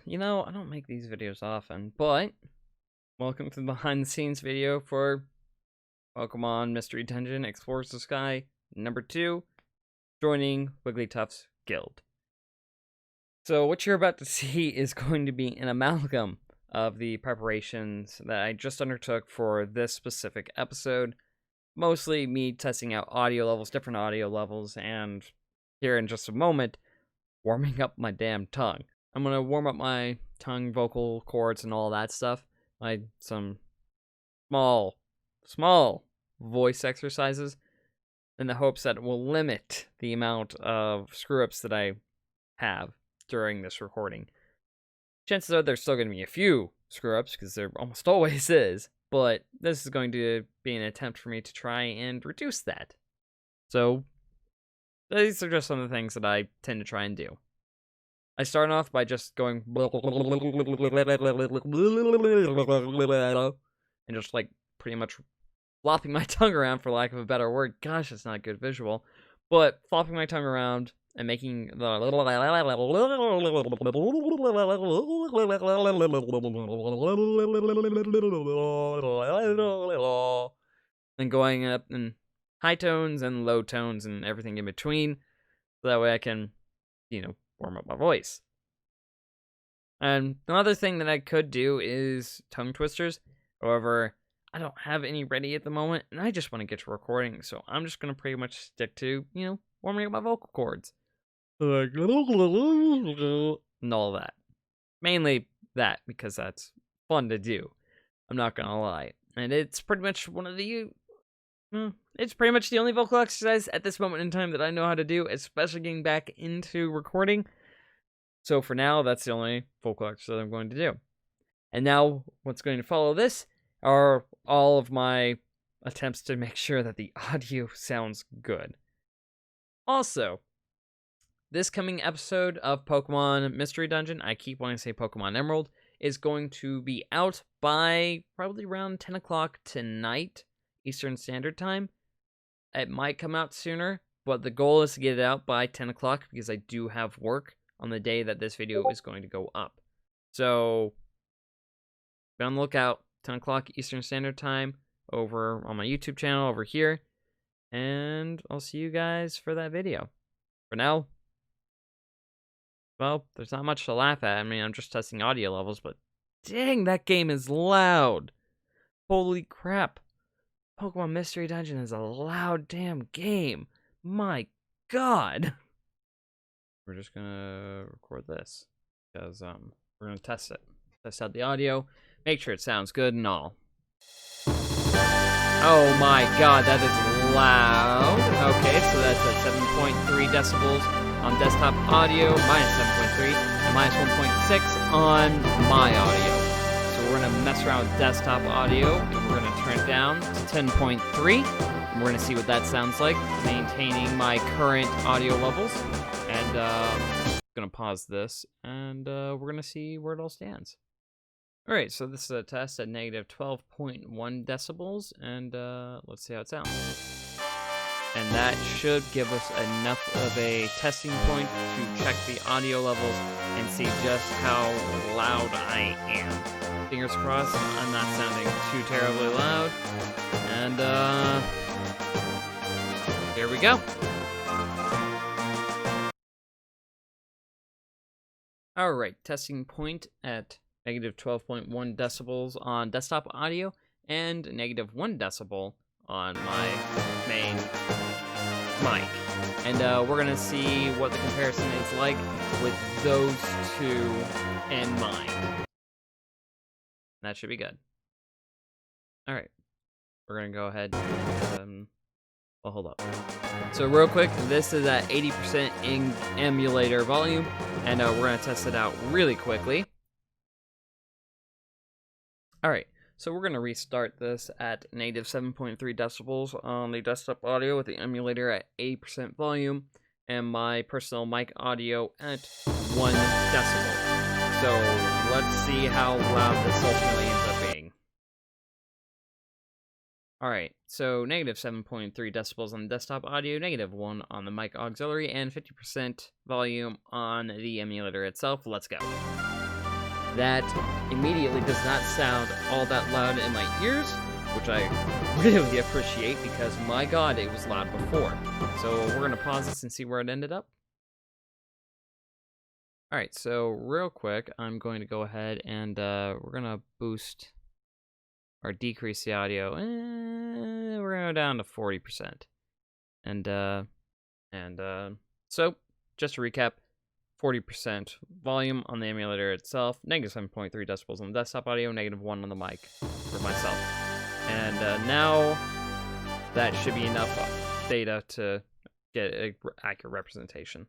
I don't make these videos often, but welcome to the behind the scenes video for Pokemon Mystery Dungeon Explorers of Sky number 2, joining Wigglytuff's guild. So what you're about to see is going to be an amalgam of the preparations that I just undertook for this specific episode. Mostly me testing out different audio levels, and here in just a moment, warming up my damn tongue. I'm going to warm up my tongue, vocal cords, and all that stuff by some small voice exercises in the hopes that it will limit the amount of screw-ups that I have during this recording. Chances are there's still going to be a few screw-ups, because there almost always is, but this is going to be an attempt for me to try and reduce that. So, these are just some of the things that I tend to try and do. I start off by just going and just like pretty much flopping my tongue around, for lack of a better word. Gosh, it's not a good visual. But flopping my tongue around and making the and going up in high tones and low tones and everything in between, so that way I can, warm up my voice. And another thing that I could do is tongue twisters. However, I don't have any ready at the moment, and I just want to get to recording, so I'm just going to pretty much stick to, warming up my vocal cords. And all that. Mainly that, because that's fun to do. I'm not going to lie. And it's pretty much it's pretty much the only vocal exercise at this moment in time that I know how to do, especially getting back into recording. So for now, that's the only vocal exercise I'm going to do. And now, what's going to follow this are all of my attempts to make sure that the audio sounds good. Also, this coming episode of Pokemon Mystery Dungeon, I keep wanting to say Pokemon Emerald, is going to be out by probably around 10 o'clock tonight, Eastern Standard Time. It might come out sooner, but the goal is to get it out by 10 o'clock because I do have work on the day that this video is going to go up. So, be on the lookout, 10 o'clock Eastern Standard Time, over on my YouTube channel over here, and I'll see you guys for that video. For now, well, there's not much to laugh at. I mean, I'm just testing audio levels, but dang, that game is loud. Holy crap. Pokemon Mystery Dungeon is a loud damn game. My god. We're just gonna record this because we're gonna test it. Test out the audio, make sure it sounds good and all. Oh my god, that is loud. Okay, so that's at 7.3 decibels on desktop audio, minus 7.3, and minus 1.6 on my audio. So we're gonna mess around with desktop audio, and we're gonna turn it down to 10.3, and we're gonna see what that sounds like, maintaining my current audio levels. And I'm gonna pause this, and we're gonna see where it all stands. Alright, so this is a test at negative 12.1 decibels, and let's see how it sounds. And that should give us enough of a testing point to check the audio levels and see just how loud I am. Fingers crossed, I'm not sounding too terribly loud. And here we go. Alright, testing point at negative 12.1 decibels on desktop audio, and negative 1 decibel on my main mic. And we're going to see what the comparison is like with those two in mind. That should be good. Alright, we're going to go ahead and well, hold up. So real quick, this is at 80% in emulator volume, and we're going to test it out really quickly. Alright, so we're going to restart this at negative 7.3 decibels on the desktop audio with the emulator at 80% volume, and my personal mic audio at 1 decibel. So let's see how loud this ultimately ends up being. Alright, so negative 7.3 decibels on the desktop audio, negative 1 on the mic auxiliary, and 50% volume on the emulator itself. Let's go. that immediately does not sound all that loud in my ears, which I really appreciate because, my god, it was loud before. So we're going to pause this and see where it ended up. All right, so real quick, I'm going to go ahead and we're going to boost or decrease the audio. We're going to go down to 40%. So just to recap, 40% volume on the emulator itself, negative 7.3 decibels on the desktop audio, negative 1 on the mic for myself. And now that should be enough data to get an accurate representation.